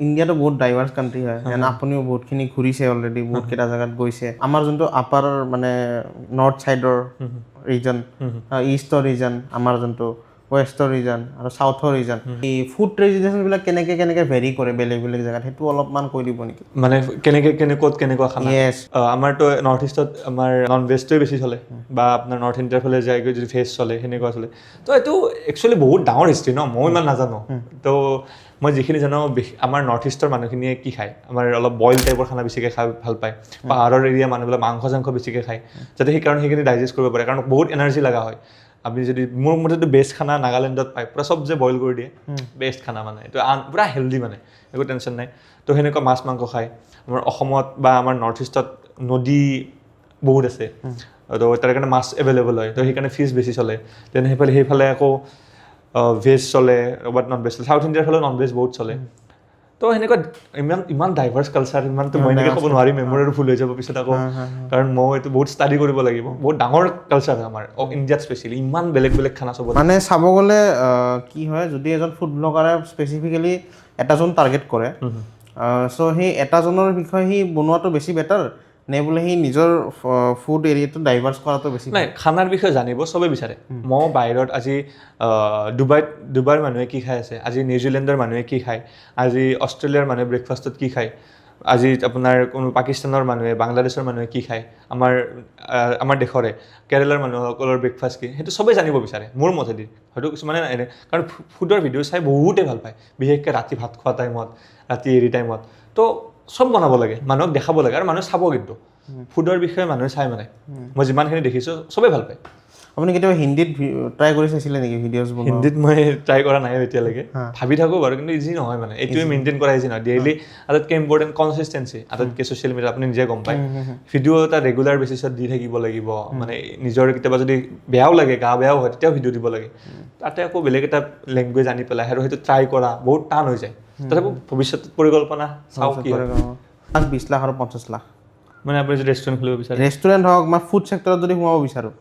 ইণ্ডিয়াটো বহুত diverse country হয় আপুনিও বহুতখিনি ঘূৰিছে অলৰেডি বহুতকেইটা জেগাত গৈছে আমাৰ যোনটো আপাৰ মানে নৰ্থ ছাইডৰ ৰিজন ইষ্টৰ ৰিজন আমাৰ যোনটো ৱেষ্টৰ ৰিজন আৰু চাউথৰ ৰিজন এই ফুড ট্ৰেডিশ্যনবিলাক কেনেকৈ ভেৰি কৰে বেলেগ বেলেগ জেগাত সেইটো অলপমান কৈ দিব নেকি মানে ক'ত কেনেকুৱা খানা আমাৰতো নৰ্থ ইষ্টত আমাৰ নন ভেজটোৱে বেছি চলে বা আপোনাৰ নৰ্থ ইণ্ডিয়াৰ ফালে যায় যদি ভেজ চলে সেনেকুৱা চলে তো এইটো একচুৱেলি বহুত ডাঙৰ হিষ্ট্ৰী ন মই ইমান নাজানো তো মই যিখিনি জানো আমাৰ নৰ্থ ইষ্টৰ মানুহখিনিয়ে কি খায় আমাৰ অলপ বইল টাইপৰ খানা বেছিকৈ খাই ভাল পায় পাহাৰৰ এৰিয়া মানুহবিলাক মাংস বেছিকৈ খায় যাতে সেইকাৰণে সেইখিনি ডাইজেষ্ট কৰিব পাৰে কাৰণ বহুত এনাৰ্জি লগা হয় আপুনি যদি মোৰ মতেতো বেষ্ট খানা নাগালেণ্ডত পায় পূৰা চব যে বইল কৰি দিয়ে বেষ্ট খানা মানে এইটো পূৰা হেল্ডি মানে একো টেনশ্যন নাই তো সেনেকুৱা মাছ মাংস খায় আমাৰ অসমত বা আমাৰ নৰ্থ ইষ্টত নদী বহুত আছে তো তাৰ কাৰণে মাছ এভেইলেবল হয় তো সেইকাৰণে ফিছ বেছি চলে তেনে সেইফালে আকৌ ভেজ চলে বাট নন ভেজ চলে চাউথ ইণ্ডিয়াৰ ফালেও নন ভেজ বহুত চলে তো সেনেকুৱা ইমান ডাইভাৰ্ছ কালচাৰ ইমানতো মই এনেকৈ ক'ব নোৱাৰিম মেম'ৰিটো ফুল হৈ যাব পিছত আকৌ কাৰণ মই এইটো বহুত ষ্টাডি কৰিব লাগিব বহুত ডাঙৰ কালচাৰ হয় আমাৰ ইণ্ডিয়াত স্পেচিয়েলি ইমান বেলেগ খানা চব মানে চাব গ'লে কি হয় যদি এজন ফুড ব্লগাৰে স্পেচিফিকেলি এটা জন টাৰ্গেট কৰে চ' সেই এটা জনৰ বিষয়ে সি বনোৱাটো বেছি বেটাৰ নে বোলে সি নিজৰ ফুড এৰিয়াটো ডাইভাৰ্ছ কৰাটো বেছি নাই খানাৰ বিষয়ে জানিব চবেই বিচাৰে মই বাহিৰত আজি ডুবাইৰ মানুহে কি খাই আছে আজি নিউজিলেণ্ডৰ মানুহে কি খায় আজি অষ্ট্ৰেলিয়াৰ মানুহে ব্ৰেকফাষ্টত কি খায় আজি আপোনাৰ কোনো পাকিস্তানৰ মানুহে বাংলাদেশৰ মানুহে কি খায় আমাৰ দেশৰে কেৰেলাৰ মানুহসকলৰ ব্ৰেকফাষ্ট কি সেইটো চবেই জানিব বিচাৰে মোৰ মতেদি হয়তো কিছুমানে এনে কাৰণ ফুডৰ ভিডিঅ' চাই বহুতেই ভাল পায় বিশেষকৈ ৰাতি ভাত খোৱা টাইমত ৰাতি এৰি টাইমত তো চব বনাব লাগে মানুহক দেখাব লাগে আৰু মানুহে চাব কিন্তু ফুডৰ বিষয়ে মানুহে চাই মানে মই যিমানখিনি দেখিছোঁ চবেই ভাল পায় আপুনি কেতিয়াবা হিন্দীত ট্ৰাই কৰি চাইছিলে নেকি ভিডিঅ'জ হিন্দীত মই ট্ৰাই কৰা নাই এতিয়ালৈকে ভাবি থাকোঁ বাৰু কিন্তু ইজি নহয় মানে এইটোৱে মেইনটেইন কৰা ইজি নহয় ডেইলি আটাইতকৈ ইম্পৰ্টেণ্ট কনচিষ্টেঞ্চি আটাইতকৈ ছ'চিয়েল মিডিয়াত আপুনি নিজে গম পায় ভিডিঅ' এটা ৰেগুলাৰ বেচিছত দি থাকিব লাগিব মানে নিজৰ কেতিয়াবা যদি বেয়াও লাগে গা বেয়াও হয় তেতিয়াও ভিডিঅ' দিব লাগে তাতে আকৌ বেলেগ এটা লেংগুৱেজ আনি পেলাই আৰু সেইটো ট্ৰাই কৰা বহুত টান হৈ যায় তথাপিও ভৱিষ্যত পৰিকল্পনা চাওক কি হয় 20 লাখ আৰু 50 লাখ মানে আপুনি যদি ৰেষ্টুৰেণ্ট খুলিব বিচাৰে ৰেষ্টুৰেণ্ট হওক মই ফুড ছেক্টৰত যদি সোমাব বিচাৰোঁ